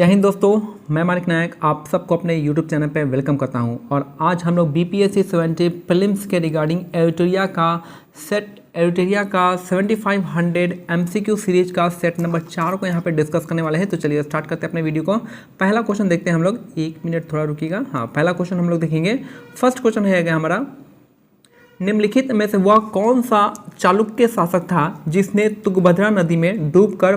जय हिंद दोस्तों, मैं मानिक नायक आप सबको अपने YouTube चैनल पे वेलकम करता हूं। और आज हम लोग BPSC 70 प्रीलिम्स के रिगार्डिंग एडिटोरिया का 7500 MCQ सीरीज का सेट नंबर 4 को यहां पे डिस्कस करने वाले हैं। तो चलिए स्टार्ट करते हैं अपने वीडियो को। पहला क्वेश्चन देखते हैं हम लोग। 1 मिनट थोड़ा रुकिएगा। हाँ, पहला क्वेश्चन हम लोग देखेंगे। फर्स्ट क्वेश्चन है हमारा, निम्नलिखित में से वह कौन सा चालुक्य शासक था जिसने तुंगभद्रा नदी में डूबकर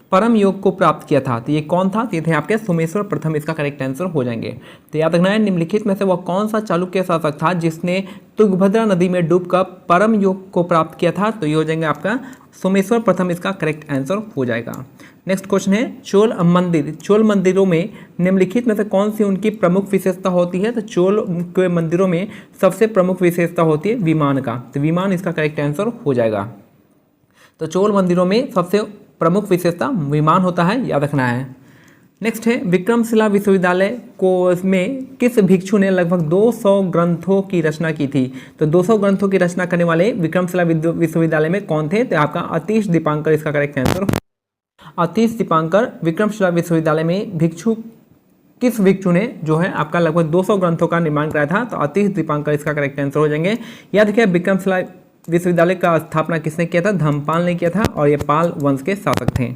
परम योग को प्राप्त किया था? तो ये कौन था? तो ये थे आपके सोमेश्वर प्रथम, इसका करेक्ट आंसर हो जाएंगे। तो याद रखना है, निम्नलिखित में से वह कौन सा चालुक्य शासक था जिसने तुंगभद्रा नदी में डूबकर परम योग को प्राप्त किया था? तो ये हो जाएंगे आपका सोमेश्वर प्रथम, इसका करेक्ट आंसर हो जाएगा। नेक्स्ट क्वेश्चन है, चोल मंदिरों में निम्नलिखित में से कौन सी उनकी प्रमुख विशेषता होती है? तो चोल के मंदिरों में सबसे प्रमुख विशेषता होती है विमान का। तो विमान इसका करेक्ट आंसर हो जाएगा। तो चोल मंदिरों में सबसे प्रमुख विशेषता विमान होता है, याद रखना है। नेक्स्ट है, विक्रमशिला विश्वविद्यालय को में किस भिक्षु ने लगभग 200 ग्रंथों की रचना की थी? तो 200 ग्रंथों की रचना करने वाले विक्रमशिला विश्वविद्यालय में कौन थे? तो आपका अतीश दीपांकर इसका करेक्ट आंसर। अतीश दीपांकर विक्रमशिला विश्वविद्यालय में किस भिक्षु ने जो है आपका लगभग 200 ग्रंथों का निर्माण कराया था? तो अतीश दीपांकर इसका करेक्ट आंसर हो जाएंगे। याद रखिए, विक्रमशिला विश्वविद्यालय का स्थापना किसने किया था? धम्मपाल ने किया था, और ये पाल वंश के शासक थे।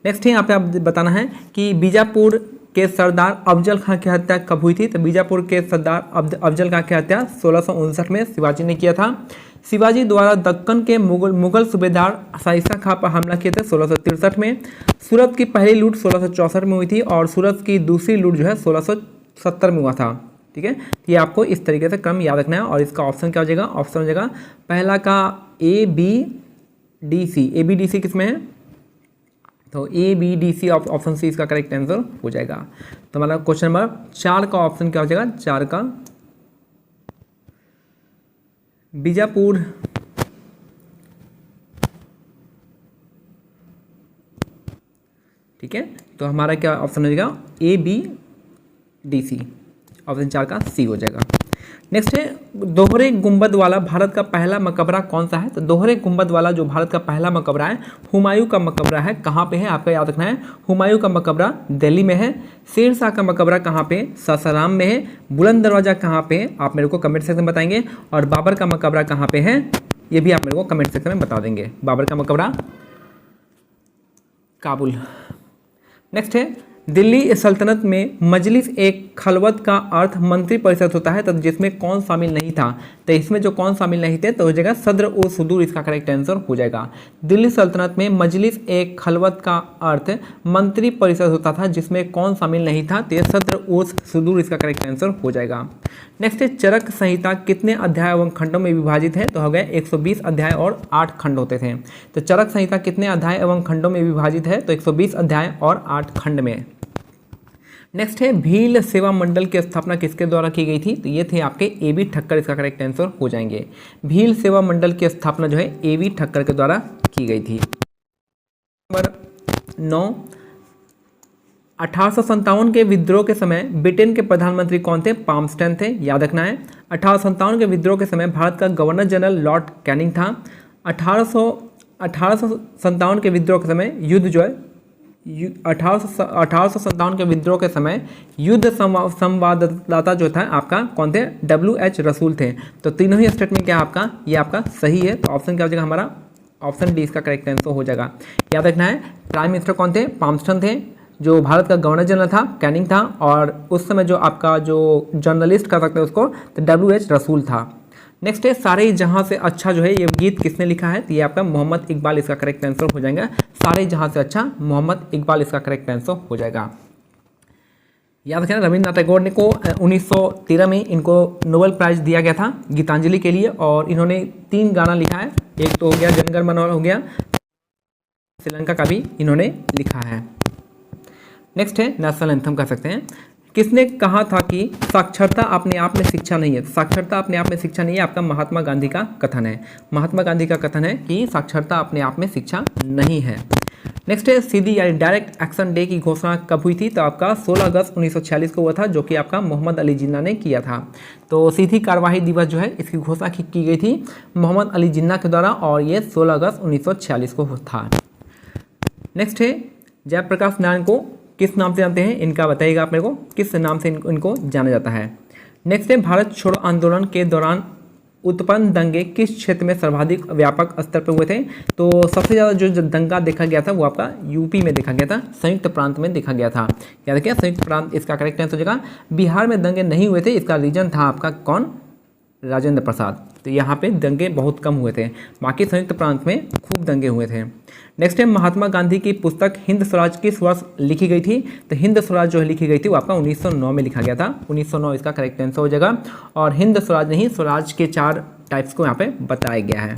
नेक्स्ट है, यहाँ पे आप बताना है कि बीजापुर के सरदार अफजल खां की हत्या कब हुई थी? तो बीजापुर के सरदार अफजल खां की हत्या 1659 में शिवाजी ने किया था। शिवाजी द्वारा दक्कन के मुगल सूबेदार शाइस्ता खां पर हमला किए थे 1663 में। सूरत की पहली लूट 1664 में हुई थी, और सूरत की दूसरी लूट जो है 1670 में हुआ था। ठीक है, ये आपको इस तरीके से क्रम याद रखना है। और इसका ऑप्शन क्या हो जाएगा? ऑप्शन हो जाएगा पहला का ABDC। ABDC किसमें है? तो ABDC ऑप्शन सी इसका करेक्ट आंसर हो जाएगा। तो हमारा क्वेश्चन नंबर 4 का ऑप्शन क्या हो जाएगा? 4 का बीजापुर ठीक है, तो हमारा क्या ऑप्शन हो जाएगा? ABDC ऑप्शन 4 का सी हो जाएगा। नेक्स्ट है, दोहरे गुंबद वाला भारत का पहला मकबरा कौन सा है? तो दोहरे गुंबद वाला जो भारत का पहला मकबरा है, हुमायूं का मकबरा है। कहाँ पे है आपका याद रखना है। हुमायूं का मकबरा दिल्ली में है। शेर शाह का मकबरा कहाँ पे? सासाराम में है। बुलंद दरवाजा कहाँ पे है? आप मेरे को कमेंट सेक्शन में बताएंगे। और बाबर का मकबरा कहाँ पे है? ये भी आप मेरे को कमेंट सेक्शन में बता देंगे। बाबर का मकबरा काबुल। नेक्स्ट है, दिल्ली सल्तनत में मजलिस एक खलवत का अर्थ मंत्री परिषद होता है, तो जिसमें कौन शामिल नहीं था? तो इसमें जो कौन शामिल नहीं थे तो हो जाएगा सद्र और सुदूर, इसका करेक्ट आंसर हो जाएगा। दिल्ली सल्तनत में मजलिस एक खलवत का अर्थ मंत्री परिषद होता था, जिसमें कौन शामिल नहीं था? तो सद्र और सुदूर, इसका करेक्ट आंसर हो जाएगा। नेक्स्ट है, चरक संहिता कितने अध्याय एवं खंडों में विभाजित है? तो हो गया 120 अध्याय और 8 खंड होते थे। तो चरक संहिता कितने अध्याय एवं खंडों में विभाजित है? तो 120 अध्याय और 8 खंड में। नेक्स्ट है, भील सेवा मंडल की स्थापना किसके द्वारा की गई थी? तो ये थे आपके AB ठक्कर, इसका करेक्ट आंसर हो जाएंगे। भील सेवा मंडल की स्थापना जो है AB ठक्कर के द्वारा की गई थी। नंबर 9, 1857 के विद्रोह के समय ब्रिटेन के प्रधानमंत्री कौन थे? पामस्टन थे, याद रखना है। 1857 के विद्रोह के समय भारत का गवर्नर जनरल लॉर्ड कैनिंग था। 1857 के विद्रोह के समय युद्ध जो है 1857 के विद्रोह के समय युद्ध संवाददाता जो था आपका कौन थे? WH रसूल थे। तो तीनों ही स्टेटमेंट क्या आपका? ये आपका सही है। तो ऑप्शन क्या हो जाएगा हमारा? ऑप्शन डी इसका करेक्ट आंसर हो जाएगा। याद रखना है, प्राइम मिनिस्टर कौन थे? पामस्टन थे। जो भारत का गवर्नर जनरल था कैनिंग था, और उस समय जो आपका जो जर्नलिस्ट कर सकते हैं उसको, तो WH रसूल था। नेक्स्ट है, सारे जहां से अच्छा जो है ये गीत किसने लिखा है? तो ये आपका मोहम्मद इकबाल, इसका करेक्ट आंसर हो जाएगा। सारे जहां से अच्छा मोहम्मद इकबाल, इसका करेक्ट आंसर हो जाएगा। याद रखना, रविन्द्रनाथ टैगोर ने को 1913 में इनको नोबेल प्राइज दिया गया था गीतांजलि के लिए, और इन्होंने 3 गाना लिखा है। एक तो हो गया जनगण मन हो गया, श्रीलंका का भी इन्होंने लिखा है। नेक्स्ट है, नेशनल एंथम कह सकते हैं। किसने कहा था कि साक्षरता अपने आप में शिक्षा नहीं है? साक्षरता अपने आप में शिक्षा नहीं है, आपका महात्मा गांधी का कथन है। महात्मा गांधी का कथन है कि साक्षरता अपने आप में शिक्षा नहीं है। नेक्स्ट है, सीधी यानी डायरेक्ट एक्शन डे की घोषणा कब हुई थी? तो आपका 16 अगस्त 1946 को हुआ था, जो कि आपका मोहम्मद अली जिन्ना ने किया था। तो सीधी कार्यवाही दिवस जो है इसकी घोषणा की गई थी मोहम्मद अली जिन्ना के द्वारा, और ये 16 अगस्त 1946 को था। नेक्स्ट है, जयप्रकाश नारायण को किस नाम से जानते हैं, इनका बताइएगा आप मेरे को, किस नाम से इनको जाना जाता है। नेक्स्ट है भारत छोड़ो आंदोलन के दौरान उत्पन्न दंगे किस क्षेत्र में सर्वाधिक व्यापक स्तर पर हुए थे। तो सबसे ज़्यादा जो दंगा देखा गया था वो आपका यूपी में देखा गया था, संयुक्त प्रांत में देखा गया था। याद रखिए संयुक्त प्रांत इसका करेक्ट आंसर हो जाएगा। बिहार में दंगे नहीं हुए थे, इसका रीजन था आपका कौन, राजेंद्र प्रसाद। तो यहाँ पे दंगे बहुत कम हुए थे, बाकी संयुक्त प्रांत में खूब दंगे हुए थे। नेक्स्ट है महात्मा गांधी की पुस्तक हिंद स्वराज किस वर्ष लिखी गई थी। तो हिंद स्वराज जो है लिखी गई थी वो आपका 1909 में लिखा गया था। 1909 इसका करेक्ट आंसर हो जाएगा। और हिंद स्वराज नहीं, स्वराज के 4 टाइप्स को यहाँ पे बताया गया है।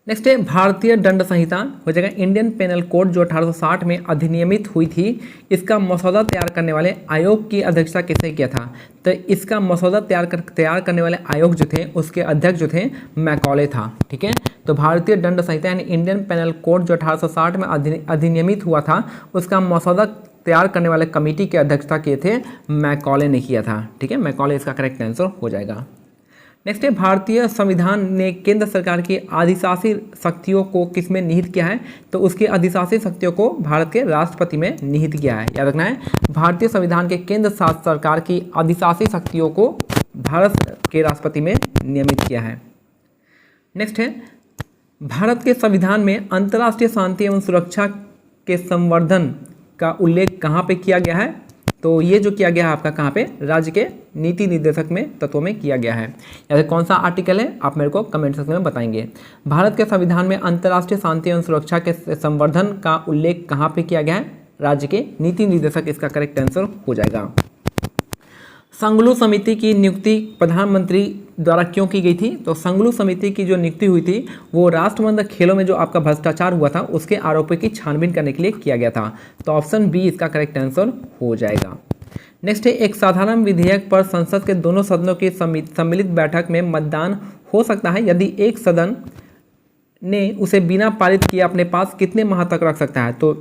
नेक्स्ट है भारतीय दंड संहिता हो जाएगा इंडियन पेनल कोड जो 1860 में अधिनियमित हुई थी। इसका मसौदा तैयार करने वाले आयोग की अध्यक्षता किसने किया था। तो इसका मसौदा तैयार करने वाले आयोग जो थे उसके अध्यक्ष जो थे मैकॉले था। ठीक है, तो भारतीय दंड संहिता यानी इंडियन पेनल कोड जो 1860 में अधिनियमित हुआ था उसका मसौदा तैयार करने वाले कमेटी की अध्यक्षता किए थे मैकॉले ने किया था। ठीक है, मैकॉले इसका करेक्ट आंसर हो जाएगा। नेक्स्ट है भारतीय संविधान ने केंद्र सरकार की अधिशासी शक्तियों को किसमें निहित किया है। तो उसकी अधिशासी शक्तियों को भारत के राष्ट्रपति में निहित किया है। याद रखना है, भारतीय संविधान के केंद्र सरकार की अधिशासी शक्तियों को भारत के राष्ट्रपति में नियमित किया है। नेक्स्ट है भारत के संविधान में अंतर्राष्ट्रीय शांति एवं सुरक्षा के संवर्धन का उल्लेख कहाँ पे किया गया है। तो ये जो किया गया है आपका कहाँ पे, राज्य के नीति निर्देशक में तत्वों में किया गया है। या फिर कौन सा आर्टिकल है आप मेरे को कमेंट सेक्शन में बताएंगे। भारत के संविधान में अंतर्राष्ट्रीय शांति एवं सुरक्षा के संवर्धन का उल्लेख कहाँ पे किया गया है, राज्य के नीति निर्देशक इसका करेक्ट आंसर हो जाएगा। संगलू समिति की नियुक्ति प्रधानमंत्री द्वारा क्यों की गई थी। तो संगलू समिति की जो नियुक्ति हुई थी वो राष्ट्रमंडल खेलों में जो आपका भ्रष्टाचार हुआ था उसके आरोपों की छानबीन करने के लिए किया गया था। तो ऑप्शन बी इसका करेक्ट आंसर हो जाएगा। नेक्स्ट है एक साधारण विधेयक पर संसद के दोनों सदनों की सम्मिलित बैठक में मतदान हो सकता है यदि एक सदन ने उसे बिना पारित किए अपने पास कितने माह तक रख सकता है। तो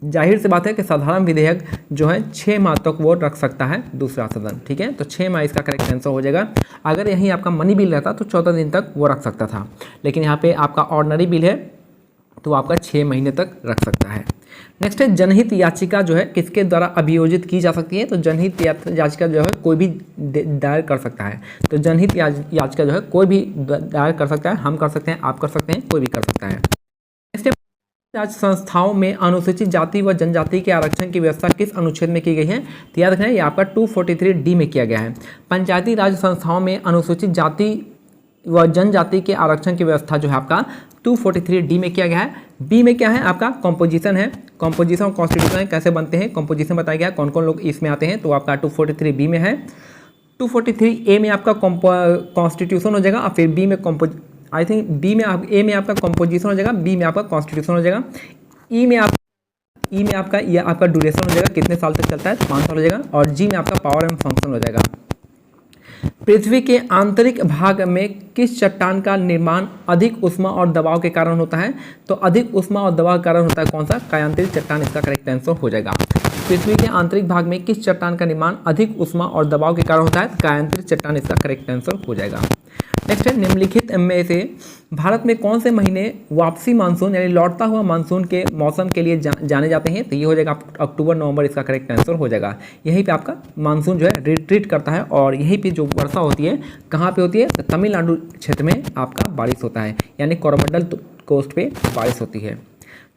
जाहिर सी बात है कि साधारण विधेयक जो है 6 माह तक वो रख सकता है दूसरा सदन। ठीक है, तो 6 माह इसका करेक्ट आंसर हो जाएगा। अगर यहीं आपका मनी बिल रहता तो 14 दिन तक वो रख सकता था, लेकिन यहाँ पे आपका ऑर्डिनरी बिल है तो आपका 6 महीने तक रख सकता है। नेक्स्ट है जनहित याचिका जो है किसके द्वारा अभियोजित की जा सकती है। तो जनहित याचिका जो है कोई भी दायर कर सकता है। तो जनहित याचिका जो है कोई भी दायर कर सकता है, हम कर सकते हैं, आप कर सकते हैं, कोई भी कर सकता है। नेक्स्ट है राज्य संस्थाओं में अनुसूचित जाति व जनजाति के आरक्षण की व्यवस्था किस अनुच्छेद में की गई है। तो याद रखना है ये आपका 243D में किया गया है। पंचायती राज संस्थाओं में अनुसूचित जाति व जनजाति के आरक्षण की व्यवस्था जो है आपका 243D में किया गया है। बी में क्या है आपका कॉम्पोजिशन है, कॉम्पोजिशन और कॉन्स्टिट्यूशन कैसे बनते हैं, कॉम्पोजिशन बताया गया कौन कौन लोग इसमें आते हैं। तो आपका 243B में है। 243A में आपका कॉन्स्टिट्यूशन हो जाएगा और फिर बी में आई थिंक बी में ए में आपका कॉम्पोजिशन हो जाएगा, बी में आपका कॉन्स्टिट्यूशन हो जाएगा, ई में आपका ये आपका ड्यूरेशन हो जाएगा कितने साल तक चलता है, 5 साल हो जाएगा, और जी में आपका पावर एंड फंक्शन हो जाएगा। पृथ्वी के आंतरिक भाग में किस चट्टान का निर्माण अधिक उष्मा और दबाव के कारण होता है। तो अधिक उष्मा और दबाव के कारण होता है कौन सा, कायांतरिक चट्टान इसका करेक्ट आंसर हो जाएगा। पृथ्वी के आंतरिक भाग में किस चट्टान का निर्माण अधिक उष्मा और दबाव के कारण होता है, कायांतरिक चट्टान इसका करेक्ट आंसर हो जाएगा। नेक्स्ट है निम्नलिखित में से भारत में कौन से महीने वापसी मानसून यानी लौटता हुआ मानसून के मौसम के लिए जाने जाते हैं। तो ये हो जाएगा अक्टूबर नवंबर इसका करेक्ट आंसर हो जाएगा। यहीं पे आपका मानसून जो है रिट्रीट करता है और यहीं पे जो वर्षा होती है कहाँ पे होती है, तो तमिलनाडु क्षेत्र में आपका बारिश होता है, यानी कोरोमंडल कोस्ट पे बारिश होती है।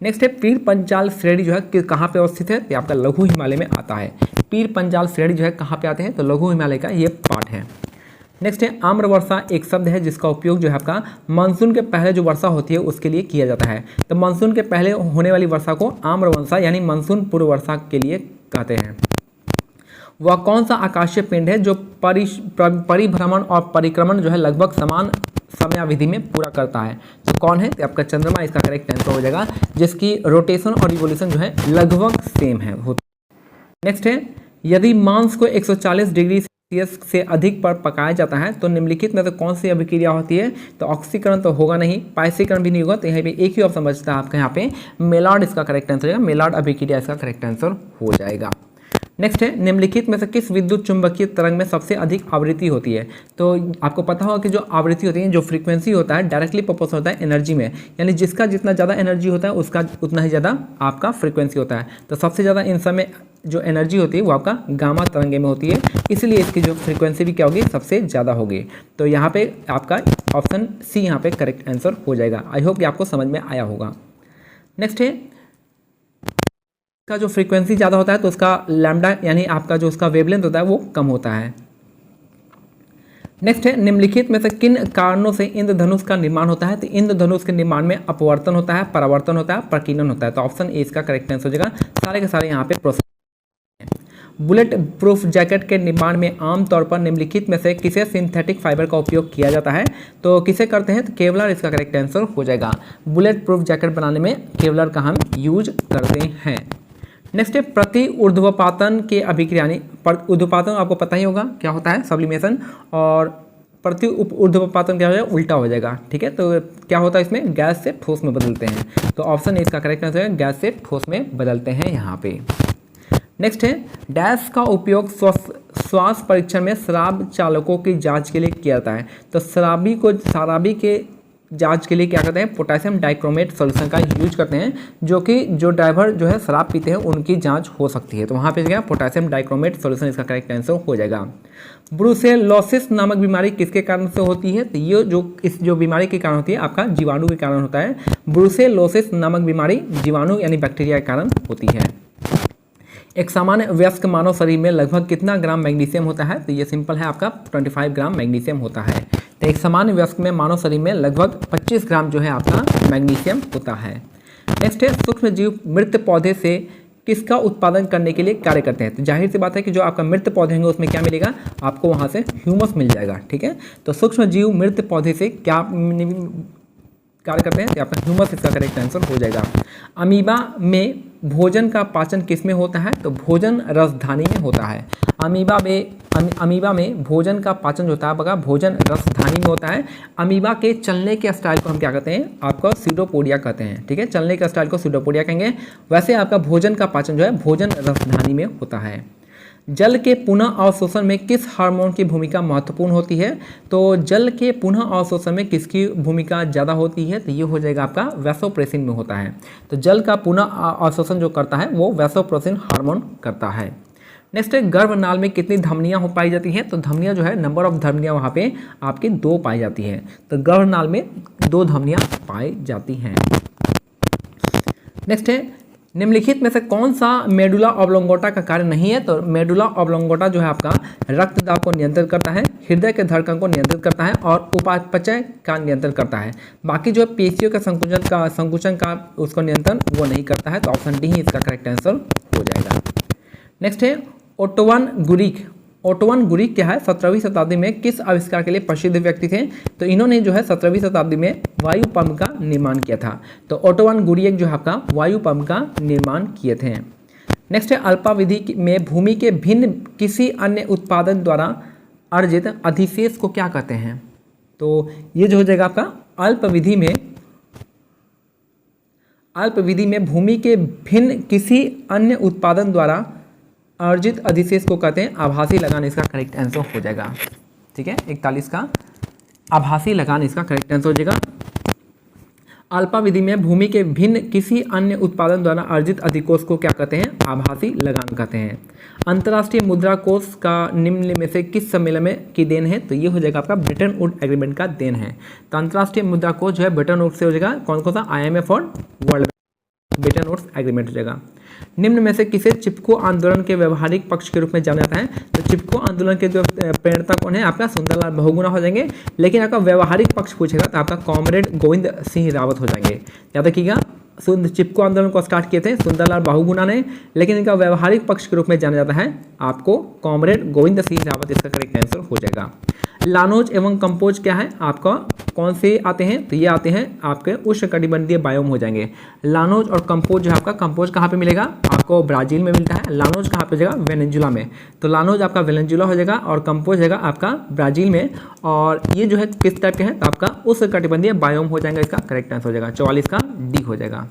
नेक्स्ट है पीर पंचाल श्रेणी जो है कहाँ पे अवस्थित है, तो आपका लघु हिमालय में आता है। पीर पंचाल श्रेणी जो है कहाँ पे आते हैं, तो लघु हिमालय का ये पार्ट है। नेक्स्ट है आम्र वर्षा एक शब्द है जिसका उपयोग जो है आपका मानसून के पहले जो वर्षा होती है उसके लिए किया जाता है। तो मानसून के पहले होने वाली वर्षा को आम्र वर्षा यानी मानसून पूर्व वर्षा के लिए कहते हैं। वह कौन सा आकाशीय पिंड है जो परिभ्रमण और परिक्रमण जो है लगभग समान समयावधि में पूरा करता है। तो कौन है, तो आपका चंद्रमा इसका करेक्ट आंसर हो जाएगा, जिसकी रोटेशन और रिवोल्यूशन जो है लगभग सेम है। नेक्स्ट है यदि मांस को 140 डिग्री सेल्सियस से अधिक पर पकाया जाता है तो निम्नलिखित में से कौन सी अभिक्रिया होती है। तो ऑक्सीकरण तो होगा नहीं, पाइसीकरण भी नहीं होगा, तो यहाँ पे एक ही ऑप्शन बचता है आपका यहाँ पे मेलार्ड इसका करेक्ट आंसर होगा। मेलार्ड अभिक्रिया इसका करेक्ट आंसर हो जाएगा। नेक्स्ट है निम्नलिखित में से किस विद्युत चुंबकीय तरंग में सबसे अधिक आवृत्ति होती है। तो आपको पता होगा कि जो आवृत्ति होती है, जो फ्रीक्वेंसी होता है, डायरेक्टली प्रोपोर्शनल होता है एनर्जी में, यानी जिसका जितना ज़्यादा एनर्जी होता है उसका उतना ही ज़्यादा आपका फ्रीक्वेंसी होता है। तो सबसे ज़्यादा इन समय जो एनर्जी होती है वो आपका गामा तरंगे में होती है, इसलिए इसकी जो फ्रीक्वेंसी भी क्या होगी, सबसे ज़्यादा होगी। तो यहाँ पे आपका ऑप्शन सी यहाँ पे करेक्ट आंसर हो जाएगा। आई होप कि आपको समझ में आया होगा। नेक्स्ट है का जो फ्रीक्वेंसी ज़्यादा होता है तो उसका लैम्डा यानी आपका जो उसका वेवलेंथ होता है वो कम होता है। नेक्स्ट है निम्नलिखित में से किन कारणों से इंद्रधनुष का निर्माण होता है। तो इंद्रधनुष के निर्माण में अपवर्तन होता है, परावर्तन होता है, प्रकीर्णन होता है। तो ऑप्शन ए इसका करेक्ट आंसर हो जाएगा। सारे के सारे यहाँ पे प्रोसेस। बुलेट प्रूफ जैकेट के निर्माण में आमतौर पर निम्नलिखित में से किसे सिंथेटिक फाइबर का उपयोग किया जाता है। तो किसे करते हैं, तो केवलर इसका करेक्ट आंसर हो जाएगा। बुलेट प्रूफ जैकेट बनाने में केवलर का हम यूज करते हैं। नेक्स्ट है प्रति ऊर्ध्वपातन के अभिक्रिया, यानी ऊर्ध्वपातन आपको पता ही होगा क्या होता है, सब्लिमेशन, और प्रति ऊर्ध्वपातन क्या हो जाएगा, उल्टा हो जाएगा। ठीक है, तो क्या होता है इसमें, गैस से ठोस में बदलते हैं। तो ऑप्शन ए इसका करेक्ट आंसर है, गैस से ठोस में बदलते हैं यहाँ पे। नेक्स्ट है डैश का उपयोग श्वास परीक्षण में शराब चालकों की जांच के लिए किया जाता है। तो शराबी के जांच के लिए क्या करते हैं, पोटेशियम डाइक्रोमेट सॉल्यूशन का यूज करते हैं, जो कि जो ड्राइवर जो है शराब पीते हैं उनकी जांच हो सकती है। तो वहाँ पे क्या पोटेशियम डाइक्रोमेट सॉल्यूशन इसका करेक्ट आंसर हो जाएगा। ब्रुसेलोसिस नामक बीमारी किसके कारण से होती है। तो ये जो बीमारी के कारण होती है आपका जीवाणु के कारण होता है। ब्रुसेलोसिस नामक बीमारी जीवाणु यानी बैक्टीरिया के कारण होती है। एक सामान्य वयस्क मानव शरीर में लगभग कितना ग्राम मैग्नीशियम होता है। तो ये सिंपल है, आपका 25 ग्राम मैग्नीशियम होता है। तो एक सामान्य वयस्क में मानव शरीर में लगभग 25 ग्राम जो है आपका मैग्नीशियम होता है। नेक्स्ट है सूक्ष्म जीव मृत पौधे से किसका उत्पादन करने के लिए कार्य करते हैं। तो जाहिर सी बात है कि जो आपका मृत पौधे होंगे उसमें क्या मिलेगा, आपको वहाँ से ह्यूमस मिल जाएगा। ठीक है, तो सूक्ष्म जीव मृत पौधे से क्या कार्य करते हैं, तो आपका ह्यूमस इसका करेक्ट आंसर हो जाएगा। अमीबा में भोजन का पाचन किस में होता है। तो भोजन रसधानी में होता है। अमीबा में भोजन का पाचन जो होता है आपका भोजन रसधानी में होता है। अमीबा के चलने के स्टाइल को हम क्या कहते हैं, आपका सीडोपोडिया कहते हैं। ठीक है, चलने के स्टाइल को सीडोपोडिया कहेंगे। वैसे आपका भोजन का पाचन जो है भोजन रसधानी में होता है। जल के पुनः अवशोषण में किस हार्मोन की भूमिका महत्वपूर्ण होती है। तो जल के पुनः अवशोषण में किसकी भूमिका ज़्यादा होती है। तो ये हो जाएगा आपका वैसोप्रेसिन में होता है। तो जल का पुनः अवशोषण जो करता है वो वैसोप्रेसिन हार्मोन करता है। नेक्स्ट है गर्भनाल में कितनी धमनियाँ हो पाई जाती हैं। तो धमनियाँ जो है नंबर ऑफ धमनियाँ वहाँ पे आपकी 2 पाई जाती है। तो गर्भनाल में 2 धमनियाँ पाई जाती हैं। नेक्स्ट है निम्नलिखित में से कौन सा मेडुला ऑब्लोंगोटा का कार्य नहीं है। तो मेडुला ऑब्लोंगोटा जो है आपका रक्तदाब को नियंत्रित करता है, हृदय के धड़कन को नियंत्रित करता है और उपापचय का नियंत्रण करता है। बाकी जो पेशियों के संकुचन का उसको नियंत्रण वो नहीं करता है। तो ऑप्शन डी ही इसका करेक्ट आंसर हो जाएगा। नेक्स्ट है ओटोवन गुरिक क्या है, 17वीं शताब्दी में किस आविष्कार के लिए प्रसिद्ध व्यक्ति थे। तो इन्होंने जो है 17वीं शताब्दी में वायु पंप का निर्माण किया था। तो ओटोवन गुरिक जो है आपका वायु पंप का निर्माण किए थे। नेक्स्ट है अल्पावधि में भूमि के भिन्न किसी अन्य उत्पादन द्वारा अर्जित अधिशेष को क्या कहते हैं। तो ये जो हो जाएगा आपका अल्पविधि में भूमि के भिन्न किसी अन्य उत्पादन द्वारा अर्जित अधिशेष को कहते हैं आभासी लगान, इसका करेक्ट आंसर हो जाएगा। ठीक है, 41 का आभासी लगान इसका करेक्ट आंसर हो जाएगा। अल्पावधि में भूमि के भिन्न किसी अन्य उत्पादन द्वारा अर्जित अधिकोष को क्या कहते हैं, आभासी लगान कहते हैं। अंतर्राष्ट्रीय मुद्रा कोष का निम्न में से किस सम्मेलन में की देन है। तो ये हो जाएगा आपका ब्रिटेन वुड एग्रीमेंट का देन है। तो अंतर्राष्ट्रीय मुद्रा कोष जो है ब्रिटेन वुड से हो जाएगा। कौन कौन सा, IMF और वर्ल्ड ब्रिटेन वुड्स एग्रीमेंट हो जाएगा। निम्न में से किसे चिपको आंदोलन के व्यवहारिक पक्ष के रूप में जाना जाता है। तो चिपको आंदोलन के जो प्रेरणता कौन है, आपका सुंदरलाल बहुगुणा हो जाएंगे। लेकिन आपका व्यवहारिक पक्ष पूछेगा तो आपका कॉमरेड गोविंद सिंह रावत हो जाएंगे। याद रखिएगा, चिपको आंदोलन को स्टार्ट किए थे सुंदरलाल बहुगुणा ने, लेकिन इनका व्यवहारिक पक्ष के रूप में जाना जाता है आपको कॉमरेड गोविंद सिंह रावत, इसका करेक्ट आंसर हो जाएगा। लानोज एवं कंपोज क्या है, आपका कौन से आते हैं। तो ये आते हैं आपके उष्णकटिबंधीय बायोम हो जाएंगे। लानोज और कंपोज जो है आपका, कंपोज कहाँ पे मिलेगा, आपको ब्राजील में मिलता है। लानोज कहाँ पे हो जाएगा, वेनेजुला में। तो लानोज आपका वेनेजुला हो जाएगा और कंपोज है आपका ब्राजील में। और ये जो है किस टाइप के हैं, तो आपका उष्णकटिबंधीय बायोम हो जाएगा, इसका करेक्ट आंसर हो जाएगा। 44 का डी हो जाएगा।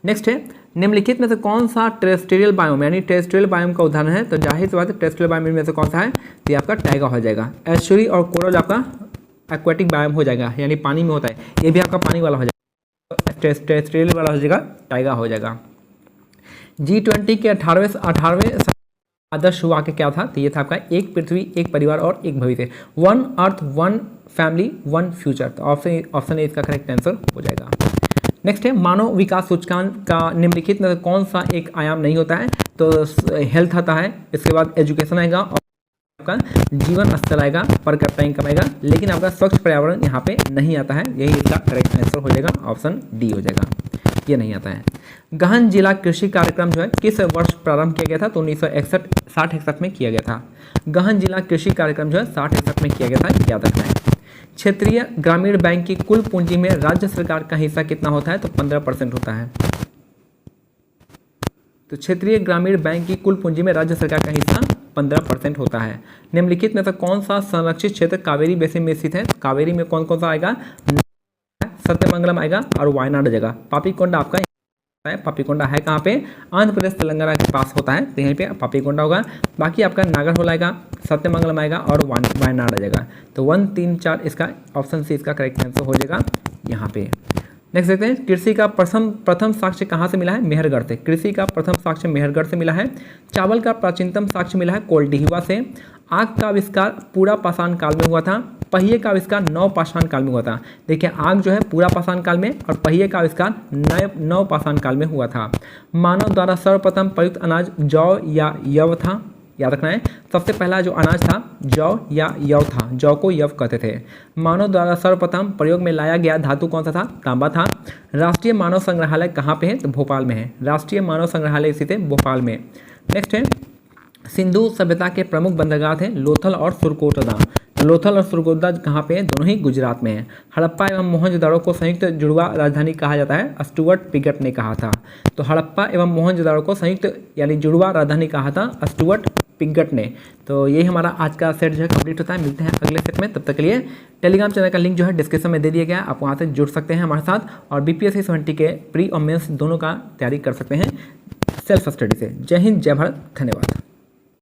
नेक्स्ट है, निम्नलिखित में से कौन सा टेरेस्ट्रियल बायोम यानी टेरेस्ट्रियल बायोम का उदाहरण है? तो जाहिर सी बात है टेरेस्ट्रियल बायोम में से कौन सा है? तो ये आपका टाइगा हो जाएगा। एस्चुरी और कोरल आपका एक्वेटिक बायोम हो जाएगा, यानी पानी में होता है, ये भी आपका पानी वाला हो जाएगा, टेरेस्ट्रियल वाला हो जाएगा, टाइगा हो जाएगा। G20 के 18वें आदर्श वाक्य क्या था? तो ये था आपका एक पृथ्वी, एक परिवार और एक भविष्य, one earth, one family, one future. तो ऑप्शन ए इसका करेक्ट आंसर हो जाएगा। नेक्स्ट है, मानव विकास सूचकांक का निम्नलिखित में कौन सा एक आयाम नहीं होता है? तो हेल्थ आता है, इसके बाद एजुकेशन आएगा और आपका जीवन स्तर आएगा, पर कैपिटा इनकम आएगा, लेकिन आपका स्वच्छ पर्यावरण यहाँ पे नहीं आता है, यही इसका करेक्ट आंसर हो जाएगा, ऑप्शन डी हो जाएगा, ये नहीं आता है। गहन जिला कृषि कार्यक्रम जो है किस वर्ष प्रारंभ किया गया था? तो 1961 में किया गया था। गहन जिला कृषि कार्यक्रम जो है 60-61 में किया गया था, याद रखना है। क्षेत्रीय ग्रामीण बैंक की कुल पूंजी में राज्य सरकार का हिस्सा कितना होता है? तो 15% होता है। तो क्षेत्रीय ग्रामीण बैंक की कुल पूंजी में राज्य सरकार का हिस्सा 15% होता है। निम्नलिखित में से कौन सा संरक्षित क्षेत्र कावेरी बेसिन में स्थित है? कावेरी में कौन कौन सा आएगा? सत्यमंगलम आएगा और वायनाड जगह। पापीकोंडा आपका है, पापीकोंडा है कहाँ पे? आंध्र प्रदेश तेलंगाना के पास होता है, तो यहीं पे पापीकोंडा होगा। बाकी आपका नागरहोल आएगा, सत्यमंगलम आएगा और वायनाड आ जाएगा। तो 1, 3, 4 इसका ऑप्शन सी इसका करेक्ट आंसर हो जाएगा यहाँ पे। नेक्स्ट देखते हैं, कृषि का प्रथम साक्ष्य कहाँ से मिला है? मेहरगढ़ से। कृषि का प्रथम साक्ष्य मेहरगढ़ से मिला है। चावल का प्राचीनतम साक्ष्य मिला है कोल्डिहिवा से। आग का आविष्कार पूरा पाषाण काल में हुआ था। पहिए का आविष्कार नव पाषाण काल में हुआ था। देखिए, आग जो है पूरा पाषाण काल में और पहिए का आविष्कार नव पाषाण काल में हुआ था। मानव द्वारा सर्वप्रथम प्रयुक्त अनाज जौ या यव था, याद रखना है। सबसे पहला जो अनाज था जौ या यव था, जौ को यव कहते थे। मानव द्वारा सर्वप्रथम प्रयोग में लाया गया धातु कौन सा था? तांबा था। राष्ट्रीय मानव संग्रहालय कहाँ पे है? तो भोपाल में है। राष्ट्रीय मानव संग्रहालय स्थित है भोपाल में। नेक्स्ट है, सिंधु सभ्यता के प्रमुख बंदरगाह थे लोथल और सुरकोटदा। लोथल और सुरकोटदा कहाँ पे है? दोनों ही गुजरात में है। हड़प्पा एवं मोहनजोदड़ो को संयुक्त जुड़वा राजधानी कहा जाता है, स्टुअर्ट पिगट ने कहा था। तो हड़प्पा एवं मोहनजोदड़ो को संयुक्त यानी जुड़वा राजधानी कहा था स्टुअर्ट पिगट ने। तो यही हमारा आज का सेट जो है कंप्लीट होता है। मिलते हैं अगले सेट में, तब तक के लिए टेलीग्राम चैनल का लिंक जो है डिस्क्रिप्शन में दे दिया गया है, आप वहाँ से जुड़ सकते हैं हमारे साथ और BPSC 70 के प्री और मेंस दोनों का तैयारी कर सकते हैं सेल्फ स्टडी से। जय हिंद, जय भारत, धन्यवाद।